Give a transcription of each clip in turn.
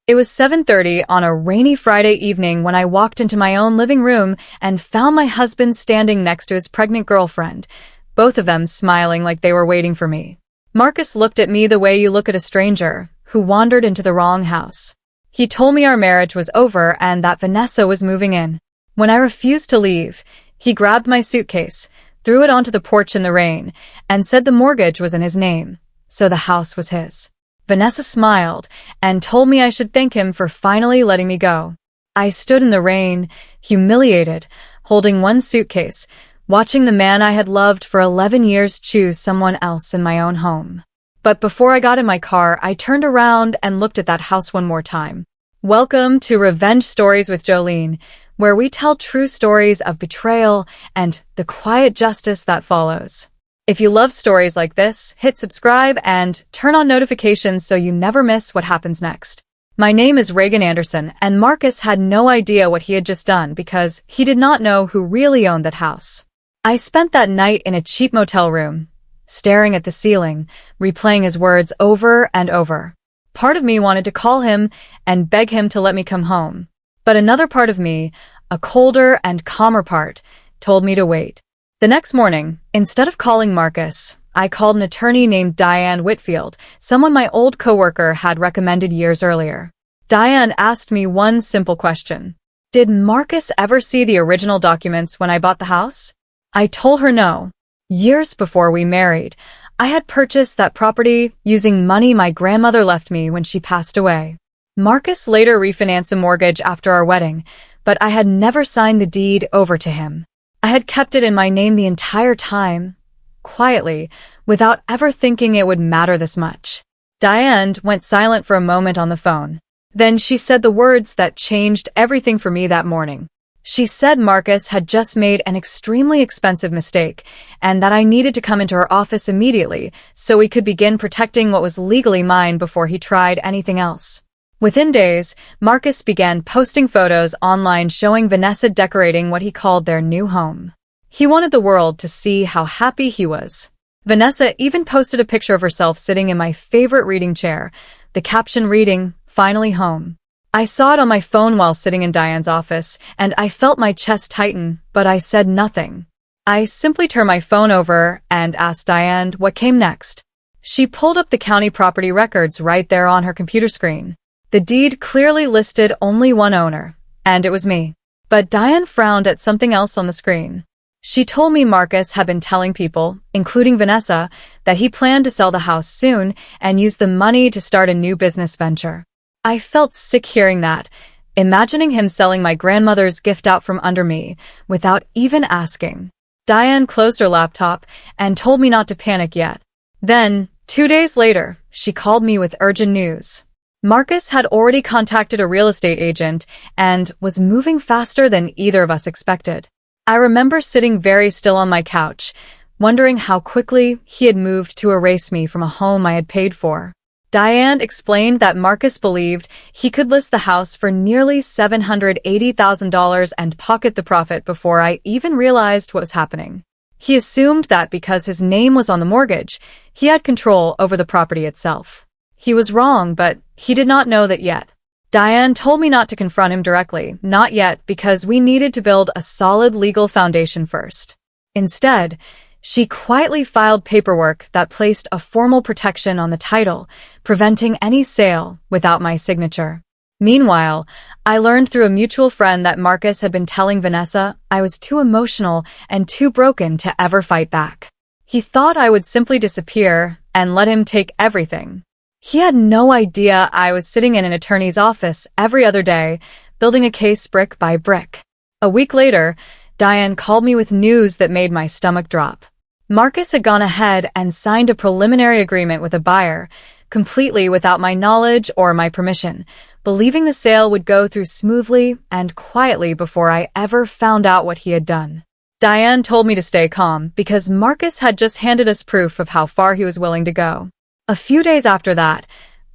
It was 7:30 on a rainy Friday evening when I walked into my own living room and found my husband standing next to his pregnant girlfriend, both of them smiling like they were waiting for me. Marcus looked at me the way you look at a stranger who wandered into the wrong house. He told me our marriage was over and that Vanessa was moving in. When I refused to leave, he grabbed my suitcase, threw it onto the porch in the rain, and said the mortgage was in his name, so the house was his. Vanessa smiled and told me I should thank him for finally letting me go. I stood in the rain, humiliated, holding one suitcase, watching the man I had loved for 11 years choose someone else in my own home. But before I got in my car, I turned around and looked at that house one more time. Welcome to Revenge Stories with Jolene, where we tell true stories of betrayal and the quiet justice that follows. If you love stories like this, hit subscribe and turn on notifications so you never miss what happens next. My name is Reagan Anderson, and Marcus had no idea what he had just done because he did not know who really owned that house. I spent that night in a cheap motel room, staring at the ceiling, replaying his words over and over. Part of me wanted to call him and beg him to let me come home. But another part of me, a colder and calmer part, told me to wait. The next morning, instead of calling Marcus, I called an attorney named Diane Whitfield, someone my old coworker had recommended years earlier. Diane asked me one simple question. Did Marcus ever see the original documents when I bought the house? I told her no. Years before we married, I had purchased that property using money my grandmother left me when she passed away. Marcus later refinanced the mortgage after our wedding, but I had never signed the deed over to him. I had kept it in my name the entire time, quietly, without ever thinking it would matter this much. Diane went silent for a moment on the phone. Then she said the words that changed everything for me that morning. She said Marcus had just made an extremely expensive mistake and that I needed to come into her office immediately so we could begin protecting what was legally mine before he tried anything else. Within days, Marcus began posting photos online showing Vanessa decorating what he called their new home. He wanted the world to see how happy he was. Vanessa even posted a picture of herself sitting in my favorite reading chair, the caption reading, "Finally home." I saw it on my phone while sitting in Diane's office, and I felt my chest tighten, but I said nothing. I simply turned my phone over and asked Diane what came next. She pulled up the county property records right there on her computer screen. The deed clearly listed only one owner, and it was me. But Diane frowned at something else on the screen. She told me Marcus had been telling people, including Vanessa, that he planned to sell the house soon and use the money to start a new business venture. I felt sick hearing that, imagining him selling my grandmother's gift out from under me without even asking. Diane closed her laptop and told me not to panic yet. Then, 2 days later, she called me with urgent news. Marcus had already contacted a real estate agent and was moving faster than either of us expected. I remember sitting very still on my couch, wondering how quickly he had moved to erase me from a home I had paid for. Diane explained that Marcus believed he could list the house for nearly $780,000 and pocket the profit before I even realized what was happening. He assumed that because his name was on the mortgage, he had control over the property itself. He was wrong, but he did not know that yet. Diane told me not to confront him directly, not yet, because we needed to build a solid legal foundation first. Instead, she quietly filed paperwork that placed a formal protection on the title, preventing any sale without my signature. Meanwhile, I learned through a mutual friend that Marcus had been telling Vanessa I was too emotional and too broken to ever fight back. He thought I would simply disappear and let him take everything. He had no idea I was sitting in an attorney's office every other day, building a case brick by brick. A week later, Diane called me with news that made my stomach drop. Marcus had gone ahead and signed a preliminary agreement with a buyer, completely without my knowledge or my permission, believing the sale would go through smoothly and quietly before I ever found out what he had done. Diane told me to stay calm because Marcus had just handed us proof of how far he was willing to go. A few days after that,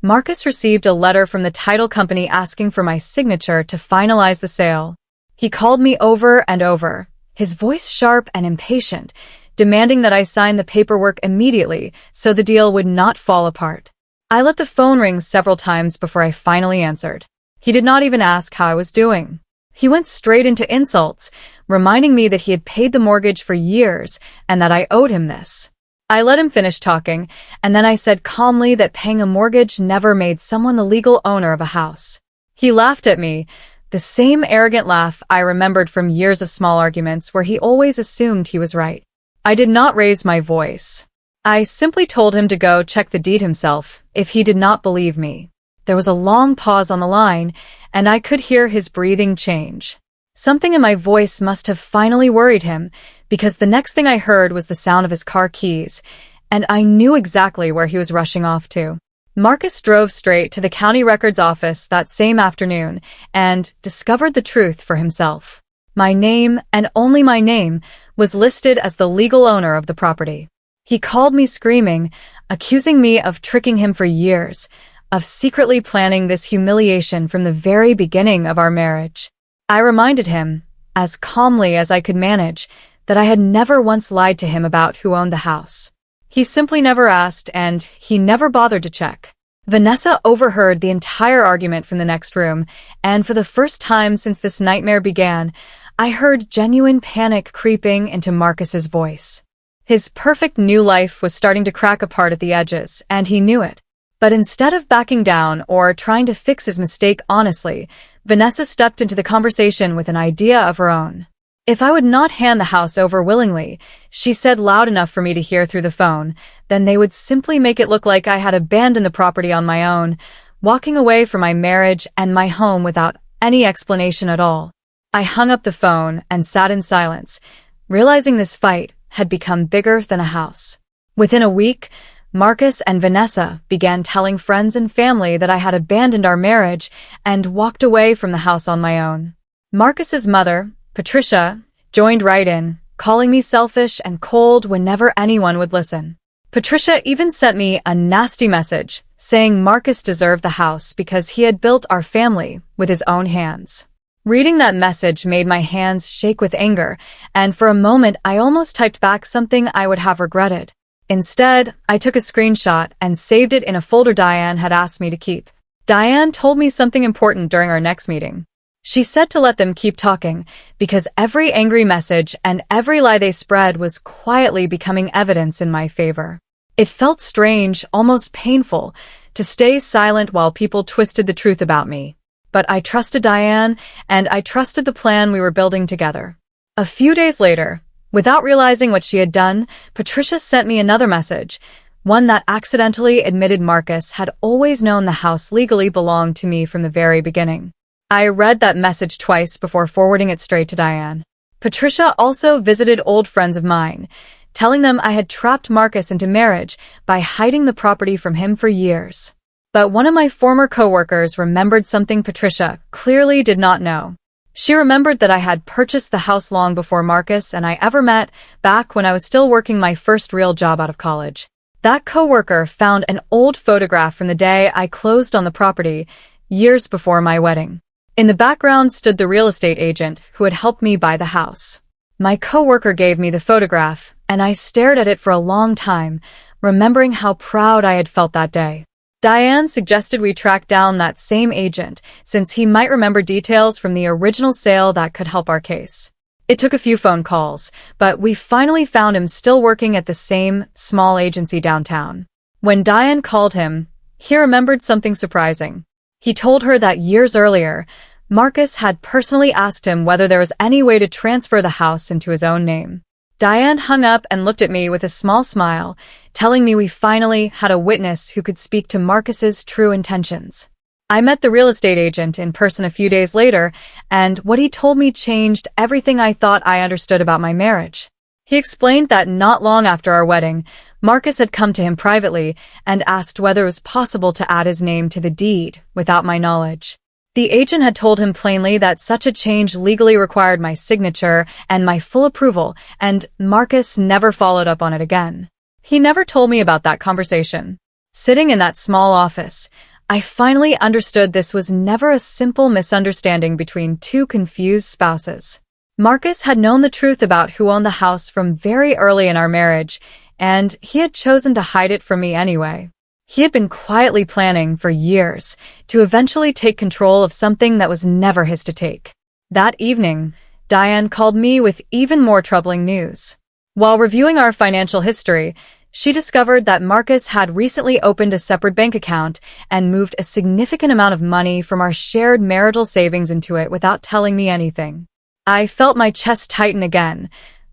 Marcus received a letter from the title company asking for my signature to finalize the sale. He called me over and over, his voice sharp and impatient, demanding that I sign the paperwork immediately so the deal would not fall apart. I let the phone ring several times before I finally answered. He did not even ask how I was doing. He went straight into insults, reminding me that he had paid the mortgage for years and that I owed him this. I let him finish talking, and then I said calmly that paying a mortgage never made someone the legal owner of a house. He laughed at me, the same arrogant laugh I remembered from years of small arguments where he always assumed he was right. I did not raise my voice. I simply told him to go check the deed himself if he did not believe me. There was a long pause on the line, and I could hear his breathing change. Something in my voice must have finally worried him, because the next thing I heard was the sound of his car keys, and I knew exactly where he was rushing off to. Marcus drove straight to the county records office that same afternoon and discovered the truth for himself. My name, and only my name, was listed as the legal owner of the property. He called me screaming, accusing me of tricking him for years, of secretly planning this humiliation from the very beginning of our marriage. I reminded him, as calmly as I could manage, that I had never once lied to him about who owned the house. He simply never asked, and he never bothered to check. Vanessa overheard the entire argument from the next room, and for the first time since this nightmare began, I heard genuine panic creeping into Marcus's voice. His perfect new life was starting to crack apart at the edges, and he knew it. But instead of backing down or trying to fix his mistake honestly, Vanessa stepped into the conversation with an idea of her own. If I would not hand the house over willingly, she said loud enough for me to hear through the phone, then they would simply make it look like I had abandoned the property on my own, walking away from my marriage and my home without any explanation at all. I hung up the phone and sat in silence, realizing this fight had become bigger than a house. Within a week, Marcus and Vanessa began telling friends and family that I had abandoned our marriage and walked away from the house on my own. Marcus's mother, Patricia, joined right in, calling me selfish and cold whenever anyone would listen. Patricia even sent me a nasty message saying Marcus deserved the house because he had built our family with his own hands. Reading that message made my hands shake with anger, and for a moment I almost typed back something I would have regretted. Instead, I took a screenshot and saved it in a folder Diane had asked me to keep. Diane told me something important during our next meeting. She said to let them keep talking, because every angry message and every lie they spread was quietly becoming evidence in my favor. It felt strange, almost painful, to stay silent while people twisted the truth about me. But I trusted Diane, and I trusted the plan we were building together. A few days later, without realizing what she had done, Patricia sent me another message, one that accidentally admitted Marcus had always known the house legally belonged to me from the very beginning. I read that message twice before forwarding it straight to Diane. Patricia also visited old friends of mine, telling them I had trapped Marcus into marriage by hiding the property from him for years. But one of my former coworkers remembered something Patricia clearly did not know. She remembered that I had purchased the house long before Marcus and I ever met, back when I was still working my first real job out of college. That coworker found an old photograph from the day I closed on the property, years before my wedding. In the background stood the real estate agent who had helped me buy the house. My coworker gave me the photograph, and I stared at it for a long time, remembering how proud I had felt that day. Diane suggested we track down that same agent, since he might remember details from the original sale that could help our case. It took a few phone calls, but we finally found him still working at the same small agency downtown. When Diane called him, he remembered something surprising. He told her that years earlier, Marcus had personally asked him whether there was any way to transfer the house into his own name. Diane hung up and looked at me with a small smile, telling me we finally had a witness who could speak to Marcus's true intentions. I met the real estate agent in person a few days later, and what he told me changed everything I thought I understood about my marriage. He explained that not long after our wedding, Marcus had come to him privately and asked whether it was possible to add his name to the deed without my knowledge. The agent had told him plainly that such a change legally required my signature and my full approval, and Marcus never followed up on it again. He never told me about that conversation. Sitting in that small office, I finally understood this was never a simple misunderstanding between two confused spouses. Marcus had known the truth about who owned the house from very early in our marriage, and he had chosen to hide it from me anyway. He had been quietly planning for years to eventually take control of something that was never his to take. That evening, Diane called me with even more troubling news. While reviewing our financial history, she discovered that Marcus had recently opened a separate bank account and moved a significant amount of money from our shared marital savings into it without telling me anything. I felt my chest tighten again,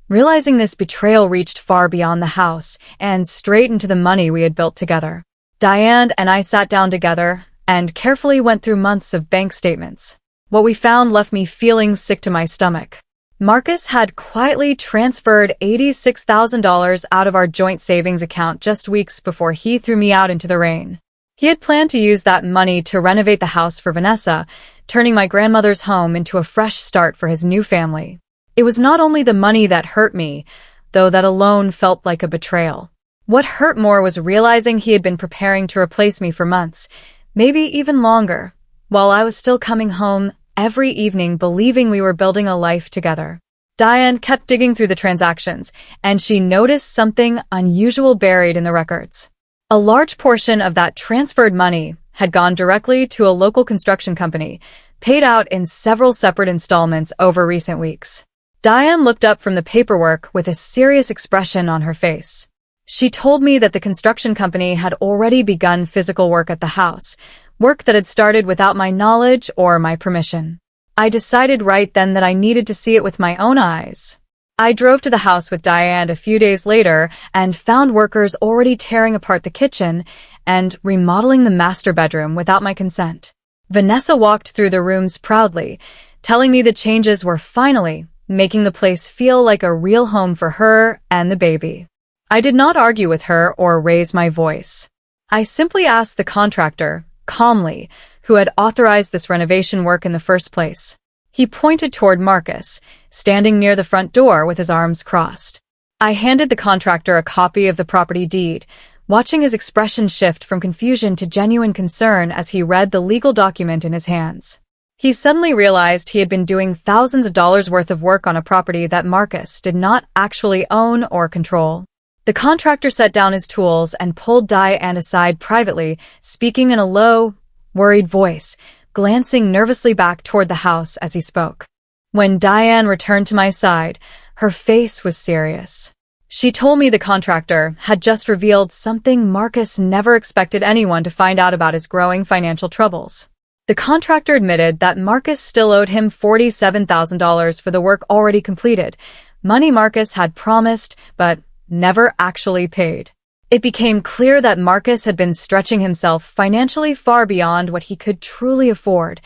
realizing this betrayal reached far beyond the house and straight into the money we had built together. Diane and I sat down together and carefully went through months of bank statements. What we found left me feeling sick to my stomach. Marcus had quietly transferred $86,000 out of our joint savings account just weeks before he threw me out into the rain. He had planned to use that money to renovate the house for Vanessa, turning my grandmother's home into a fresh start for his new family. It was not only the money that hurt me, though that alone felt like a betrayal. What hurt more was realizing he had been preparing to replace me for months, maybe even longer, while I was still coming home every evening believing we were building a life together. Diane kept digging through the transactions, and she noticed something unusual buried in the records. A large portion of that transferred money had gone directly to a local construction company, paid out in several separate installments over recent weeks. Diane looked up from the paperwork with a serious expression on her face. She told me that the construction company had already begun physical work at the house, work that had started without my knowledge or my permission. I decided right then that I needed to see it with my own eyes. I drove to the house with Diane a few days later and found workers already tearing apart the kitchen and remodeling the master bedroom without my consent. Vanessa walked through the rooms proudly, telling me the changes were finally making the place feel like a real home for her and the baby. I did not argue with her or raise my voice. I simply asked the contractor, calmly, who had authorized this renovation work in the first place. He pointed toward Marcus, standing near the front door with his arms crossed. I handed the contractor a copy of the property deed, watching his expression shift from confusion to genuine concern as he read the legal document in his hands. He suddenly realized he had been doing thousands of dollars worth of work on a property that Marcus did not actually own or control. The contractor set down his tools and pulled Diane aside privately, speaking in a low, worried voice, glancing nervously back toward the house as he spoke. When Diane returned to my side, her face was serious. She told me the contractor had just revealed something Marcus never expected anyone to find out about his growing financial troubles. The contractor admitted that Marcus still owed him $47,000 for the work already completed, money Marcus had promised but never actually paid. It became clear that Marcus had been stretching himself financially far beyond what he could truly afford,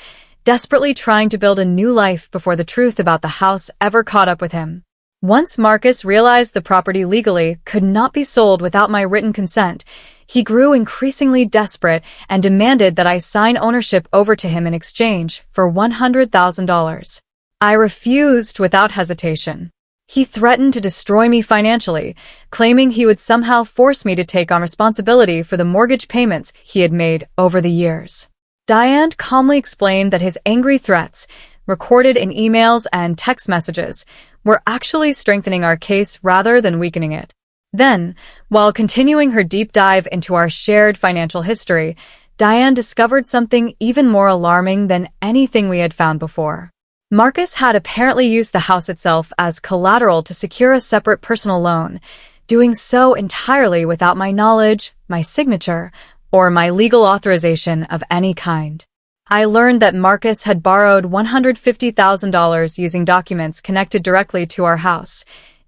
desperately trying to build a new life before the truth about the house ever caught up with him. Once Marcus realized the property legally could not be sold without my written consent, he grew increasingly desperate and demanded that I sign ownership over to him in exchange for $100,000. I refused without hesitation. He threatened to destroy me financially, claiming he would somehow force me to take on responsibility for the mortgage payments he had made over the years. Diane calmly explained that his angry threats, recorded in emails and text messages, were actually strengthening our case rather than weakening it. Then, while continuing her deep dive into our shared financial history, Diane discovered something even more alarming than anything we had found before. Marcus had apparently used the house itself as collateral to secure a separate personal loan, doing so entirely without my knowledge, my signature, or my legal authorization of any kind. I learned that Marcus had borrowed $150,000 using documents connected directly to our house,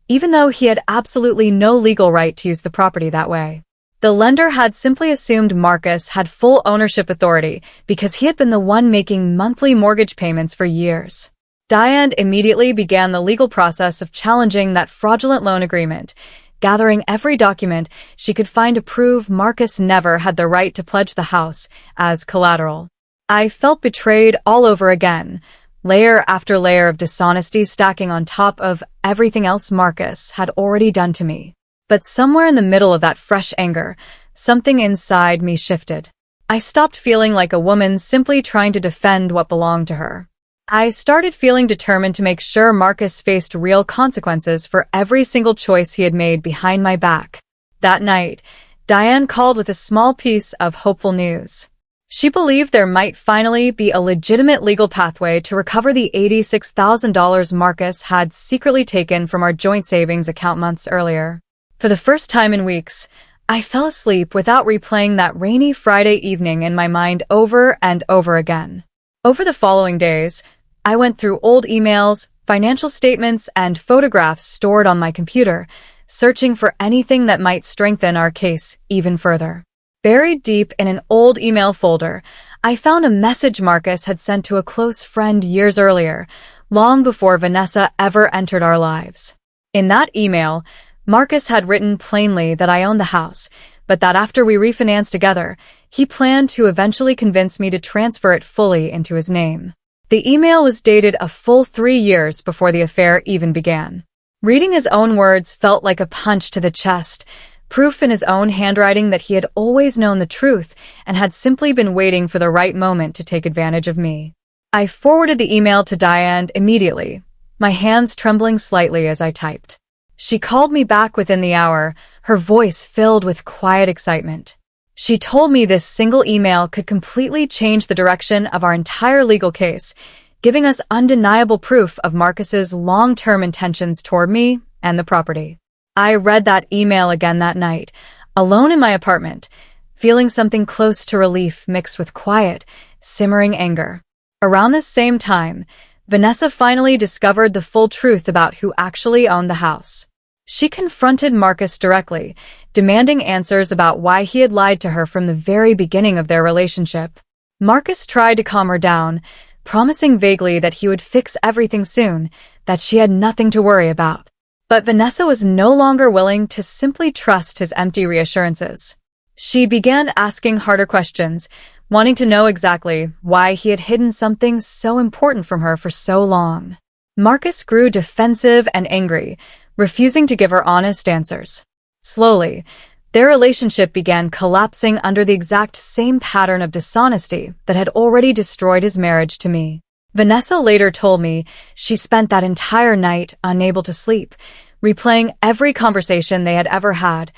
even though he had absolutely no legal right to use the property that way. The lender had simply assumed Marcus had full ownership authority because he had been the one making monthly mortgage payments for years. Diane immediately began the legal process of challenging that fraudulent loan agreement, gathering every document she could find to prove Marcus never had the right to pledge the house as collateral. I felt betrayed all over again, layer after layer of dishonesty stacking on top of everything else Marcus had already done to me. But somewhere in the middle of that fresh anger, something inside me shifted. I stopped feeling like a woman simply trying to defend what belonged to her. I started feeling determined to make sure Marcus faced real consequences for every single choice he had made behind my back. That night, Diane called with a small piece of hopeful news. She believed there might finally be a legitimate legal pathway to recover the $86,000 Marcus had secretly taken from our joint savings account months earlier. For the first time in weeks, I fell asleep without replaying that rainy Friday evening in my mind over and over again. Over the following days, I went through old emails, financial statements, and photographs stored on my computer, searching for anything that might strengthen our case even further. Buried deep in an old email folder, I found a message Marcus had sent to a close friend years earlier, long before Vanessa ever entered our lives. In that email, Marcus had written plainly that I owned the house, but that after we refinanced together, he planned to eventually convince me to transfer it fully into his name. The email was dated a full 3 years before the affair even began. Reading his own words felt like a punch to the chest, proof in his own handwriting that he had always known the truth and had simply been waiting for the right moment to take advantage of me. I forwarded the email to Diane immediately, my hands trembling slightly as I typed. She called me back within the hour, her voice filled with quiet excitement. She told me this single email could completely change the direction of our entire legal case, giving us undeniable proof of Marcus's long-term intentions toward me and the property. I read that email again that night, alone in my apartment, feeling something close to relief mixed with quiet, simmering anger. Around this same time, Vanessa finally discovered the full truth about who actually owned the house. She confronted Marcus directly, demanding answers about why he had lied to her from the very beginning of their relationship. Marcus tried to calm her down, promising vaguely that he would fix everything soon, that she had nothing to worry about. But Vanessa was no longer willing to simply trust his empty reassurances. She began asking harder questions, wanting to know exactly why he had hidden something so important from her for so long. Marcus grew defensive and angry, refusing to give her honest answers. Slowly, their relationship began collapsing under the exact same pattern of dishonesty that had already destroyed his marriage to me. Vanessa later told me she spent that entire night unable to sleep, replaying every conversation they had ever had,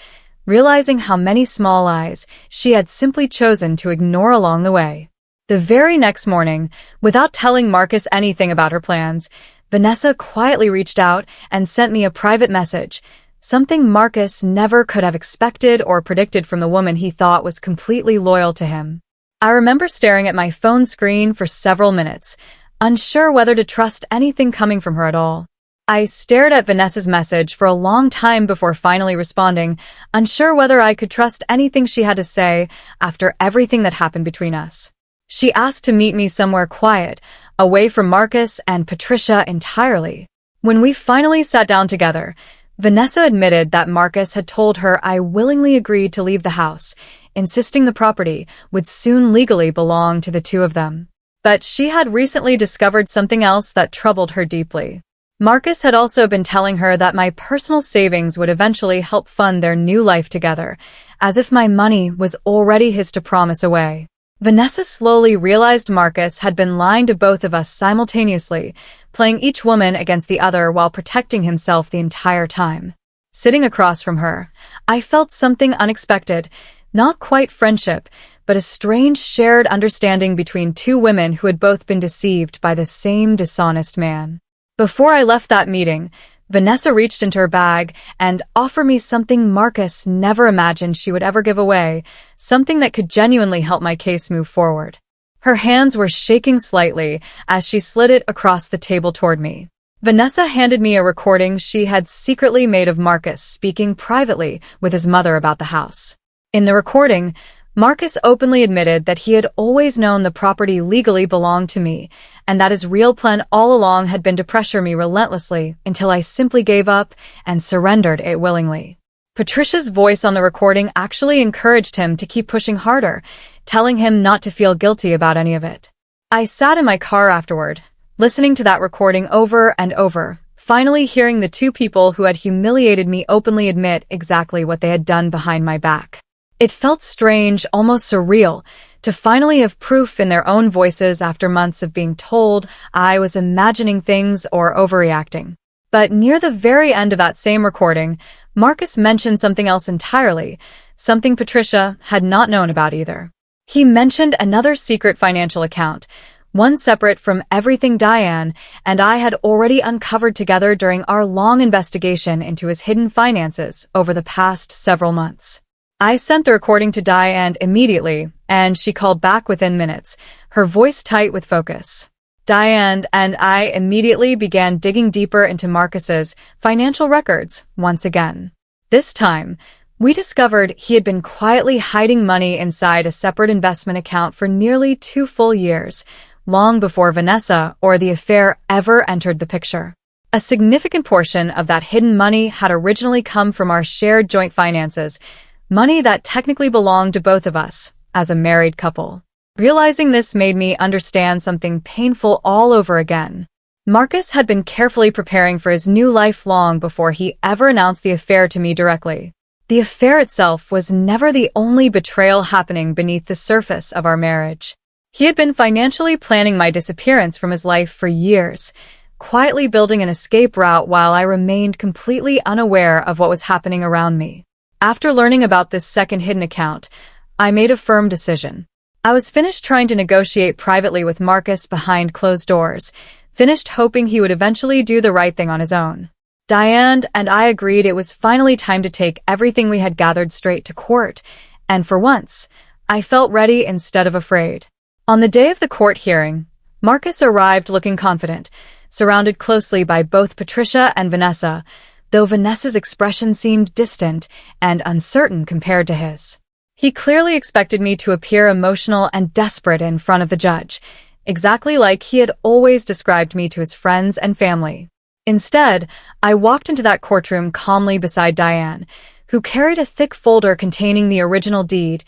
realizing how many small lies she had simply chosen to ignore along the way. The very next morning, without telling Marcus anything about her plans, Vanessa quietly reached out and sent me a private message, something Marcus never could have expected or predicted from the woman he thought was completely loyal to him. I remember staring at my phone screen for several minutes, unsure whether to trust anything coming from her at all. I stared at Vanessa's message for a long time before finally responding, unsure whether I could trust anything she had to say after everything that happened between us. She asked to meet me somewhere quiet, away from Marcus and Patricia entirely. When we finally sat down together, Vanessa admitted that Marcus had told her I willingly agreed to leave the house, insisting the property would soon legally belong to the two of them. But she had recently discovered something else that troubled her deeply. Marcus had also been telling her that my personal savings would eventually help fund their new life together, as if my money was already his to promise away. Vanessa slowly realized Marcus had been lying to both of us simultaneously, playing each woman against the other while protecting himself the entire time. Sitting across from her, I felt something unexpected, not quite friendship, but a strange shared understanding between two women who had both been deceived by the same dishonest man. Before I left that meeting, Vanessa reached into her bag and offered me something Marcus never imagined she would ever give away, something that could genuinely help my case move forward. Her hands were shaking slightly as she slid it across the table toward me. Vanessa handed me a recording she had secretly made of Marcus speaking privately with his mother about the house. In the recording, Marcus openly admitted that he had always known the property legally belonged to me, and that his real plan all along had been to pressure me relentlessly until I simply gave up and surrendered it willingly. Patricia's voice on the recording actually encouraged him to keep pushing harder, telling him not to feel guilty about any of it. I sat in my car afterward, listening to that recording over and over, finally hearing the two people who had humiliated me openly admit exactly what they had done behind my back. It felt strange, almost surreal, to finally have proof in their own voices after months of being told I was imagining things or overreacting. But near the very end of that same recording, Marcus mentioned something else entirely, something Patricia had not known about either. He mentioned another secret financial account, one separate from everything Diane and I had already uncovered together during our long investigation into his hidden finances over the past several months. I sent the recording to Diane immediately, and she called back within minutes, her voice tight with focus. Diane and I immediately began digging deeper into Marcus's financial records once again. This time, we discovered he had been quietly hiding money inside a separate investment account for nearly 2 full years, long before Vanessa or the affair ever entered the picture. A significant portion of that hidden money had originally come from our shared joint finances, money that technically belonged to both of us as a married couple. Realizing this made me understand something painful all over again. Marcus had been carefully preparing for his new life long before he ever announced the affair to me directly. The affair itself was never the only betrayal happening beneath the surface of our marriage. He had been financially planning my disappearance from his life for years, quietly building an escape route while I remained completely unaware of what was happening around me. After learning about this second hidden account, I made a firm decision. I was finished trying to negotiate privately with Marcus behind closed doors, finished hoping he would eventually do the right thing on his own. Diane and I agreed it was finally time to take everything we had gathered straight to court, and for once, I felt ready instead of afraid. On the day of the court hearing, Marcus arrived looking confident, surrounded closely by both Patricia and Vanessa, though Vanessa's expression seemed distant and uncertain compared to his. He clearly expected me to appear emotional and desperate in front of the judge, exactly like he had always described me to his friends and family. Instead, I walked into that courtroom calmly beside Diane, who carried a thick folder containing the original deed,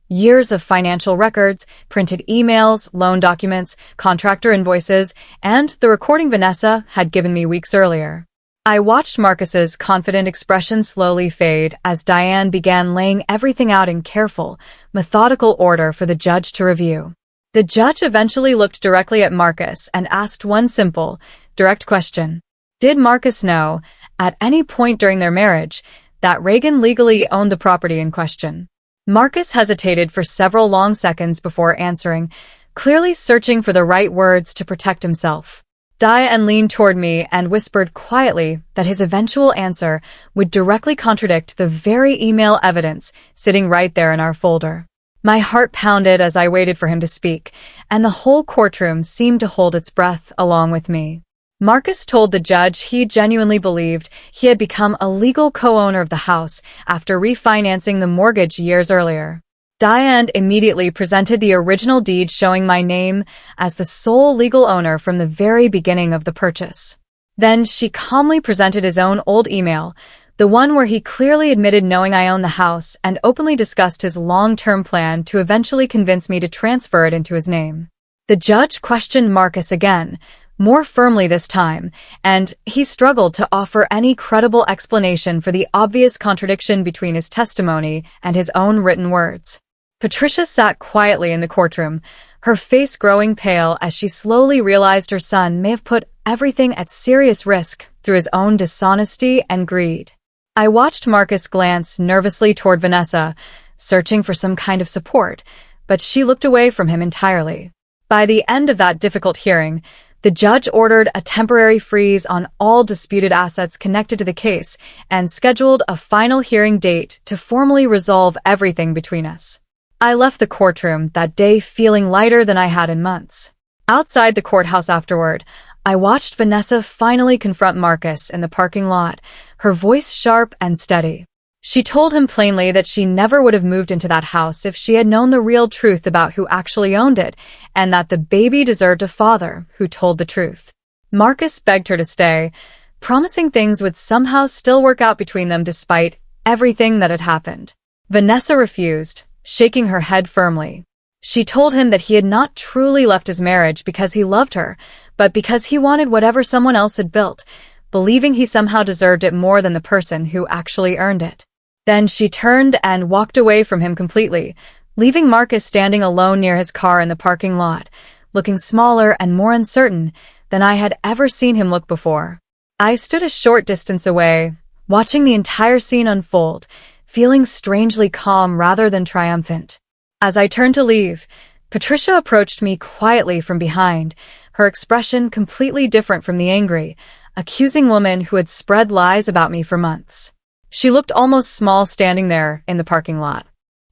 years of financial records, printed emails, loan documents, contractor invoices, and the recording Vanessa had given me weeks earlier. I watched Marcus's confident expression slowly fade as Diane began laying everything out in careful, methodical order for the judge to review. The judge eventually looked directly at Marcus and asked one simple, direct question. Did Marcus know, at any point during their marriage, that Reagan legally owned the property in question? Marcus hesitated for several long seconds before answering, clearly searching for the right words to protect himself. Diane leaned toward me and whispered quietly that his eventual answer would directly contradict the very email evidence sitting right there in our folder. My heart pounded as I waited for him to speak, and the whole courtroom seemed to hold its breath along with me. Marcus told the judge he genuinely believed he had become a legal co-owner of the house after refinancing the mortgage years earlier. Diane immediately presented the original deed showing my name as the sole legal owner from the very beginning of the purchase. Then she calmly presented his own old email, the one where he clearly admitted knowing I owned the house and openly discussed his long-term plan to eventually convince me to transfer it into his name. The judge questioned Marcus again, more firmly this time, and he struggled to offer any credible explanation for the obvious contradiction between his testimony and his own written words. Patricia sat quietly in the courtroom, her face growing pale as she slowly realized her son may have put everything at serious risk through his own dishonesty and greed. I watched Marcus glance nervously toward Vanessa, searching for some kind of support, but she looked away from him entirely. By the end of that difficult hearing, the judge ordered a temporary freeze on all disputed assets connected to the case and scheduled a final hearing date to formally resolve everything between us. I left the courtroom that day feeling lighter than I had in months. Outside the courthouse afterward, I watched Vanessa finally confront Marcus in the parking lot, her voice sharp and steady. She told him plainly that she never would have moved into that house if she had known the real truth about who actually owned it, and that the baby deserved a father who told the truth. Marcus begged her to stay, promising things would somehow still work out between them despite everything that had happened. Vanessa refused, shaking her head firmly. She told him that he had not truly left his marriage because he loved her, but because he wanted whatever someone else had built, believing he somehow deserved it more than the person who actually earned it. Then she turned and walked away from him completely, leaving Marcus standing alone near his car in the parking lot, looking smaller and more uncertain than I had ever seen him look before. I stood a short distance away, watching the entire scene unfold, feeling strangely calm rather than triumphant. As I turned to leave, Patricia approached me quietly from behind, her expression completely different from the angry, accusing woman who had spread lies about me for months. She looked almost small standing there in the parking lot.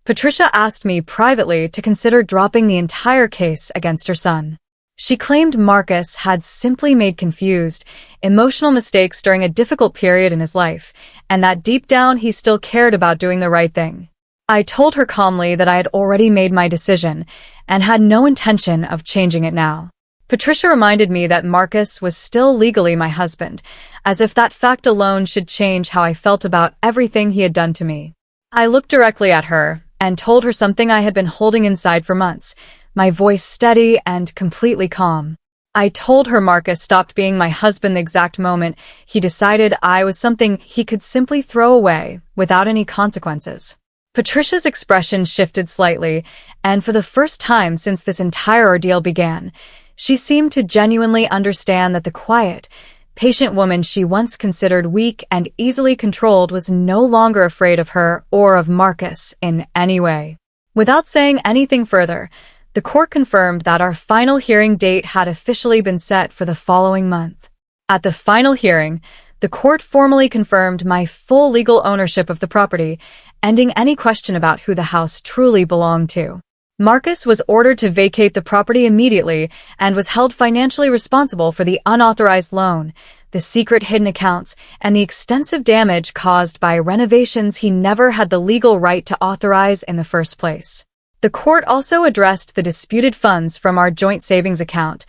Patricia asked me privately to consider dropping the entire case against her son. She claimed Marcus had simply made confused, emotional mistakes during a difficult period in his life, and that deep down he still cared about doing the right thing. I told her calmly that I had already made my decision and had no intention of changing it now. Patricia reminded me that Marcus was still legally my husband, as if that fact alone should change how I felt about everything he had done to me. I looked directly at her and told her something I had been holding inside for months, my voice steady and completely calm. I told her Marcus stopped being my husband the exact moment he decided I was something he could simply throw away without any consequences. Patricia's expression shifted slightly, and for the first time since this entire ordeal began, she seemed to genuinely understand that the quiet, patient woman she once considered weak and easily controlled was no longer afraid of her or of Marcus in any way. Without saying anything further, the court confirmed that our final hearing date had officially been set for the following month. At the final hearing, the court formally confirmed my full legal ownership of the property, ending any question about who the house truly belonged to. Marcus was ordered to vacate the property immediately and was held financially responsible for the unauthorized loan, the secret hidden accounts, and the extensive damage caused by renovations he never had the legal right to authorize in the first place. The court also addressed the disputed funds from our joint savings account,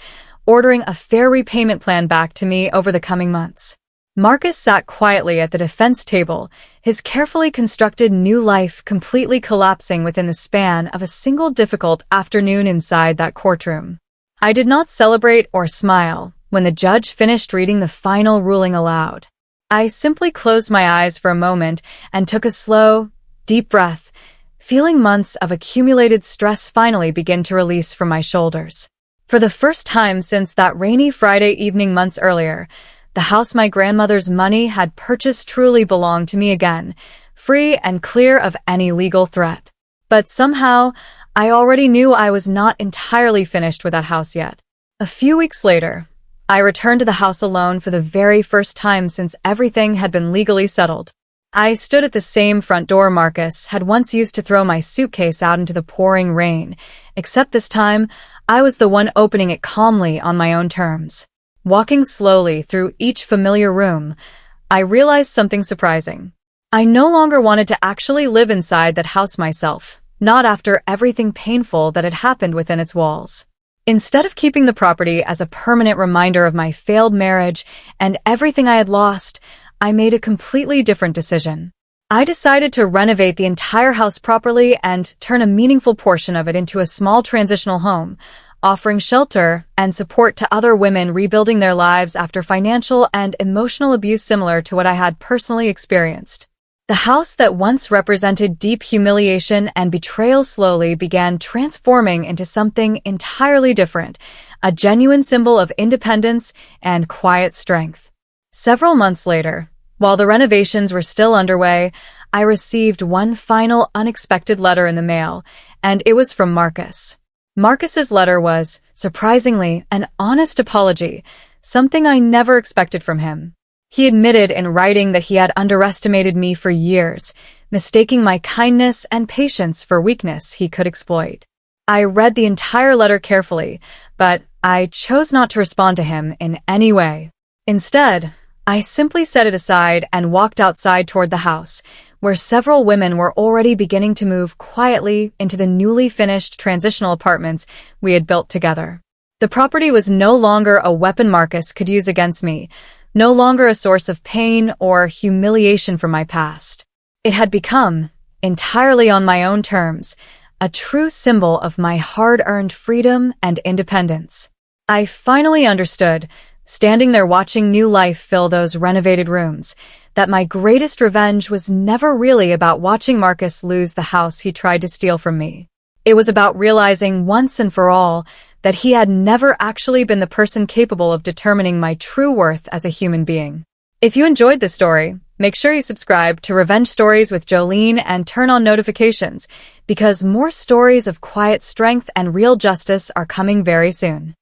ordering a fair repayment plan back to me over the coming months. Marcus sat quietly at the defense table, his carefully constructed new life completely collapsing within the span of a single difficult afternoon inside that courtroom. I did not celebrate or smile when the judge finished reading the final ruling aloud. I simply closed my eyes for a moment and took a slow, deep breath, feeling months of accumulated stress finally begin to release from my shoulders. For the first time since that rainy Friday evening months earlier, the house my grandmother's money had purchased truly belonged to me again, free and clear of any legal threat. But somehow, I already knew I was not entirely finished with that house yet. A few weeks later, I returned to the house alone for the very first time since everything had been legally settled. I stood at the same front door Marcus had once used to throw my suitcase out into the pouring rain, except this time, I was the one opening it calmly on my own terms. Walking slowly through each familiar room, I realized something surprising. I no longer wanted to actually live inside that house myself, not after everything painful that had happened within its walls. Instead of keeping the property as a permanent reminder of my failed marriage and everything I had lost, I made a completely different decision. I decided to renovate the entire house properly and turn a meaningful portion of it into a small transitional home, offering shelter and support to other women rebuilding their lives after financial and emotional abuse similar to what I had personally experienced. The house that once represented deep humiliation and betrayal slowly began transforming into something entirely different, a genuine symbol of independence and quiet strength. Several months later, while the renovations were still underway, I received one final unexpected letter in the mail, and it was from Marcus. Marcus's letter was, surprisingly, an honest apology, something I never expected from him. He admitted in writing that he had underestimated me for years, mistaking my kindness and patience for weakness he could exploit. I read the entire letter carefully, but I chose not to respond to him in any way. Instead, I simply set it aside and walked outside toward the house, where several women were already beginning to move quietly into the newly finished transitional apartments we had built together. The property was no longer a weapon Marcus could use against me, no longer a source of pain or humiliation from my past. It had become, entirely on my own terms, a true symbol of my hard-earned freedom and independence. I finally understood, standing there watching new life fill those renovated rooms, that my greatest revenge was never really about watching Marcus lose the house he tried to steal from me. It was about realizing once and for all that he had never actually been the person capable of determining my true worth as a human being. If you enjoyed this story, Make sure you subscribe to Revenge Stories with Jolene and turn on notifications, because more stories of quiet strength and real justice are coming very soon.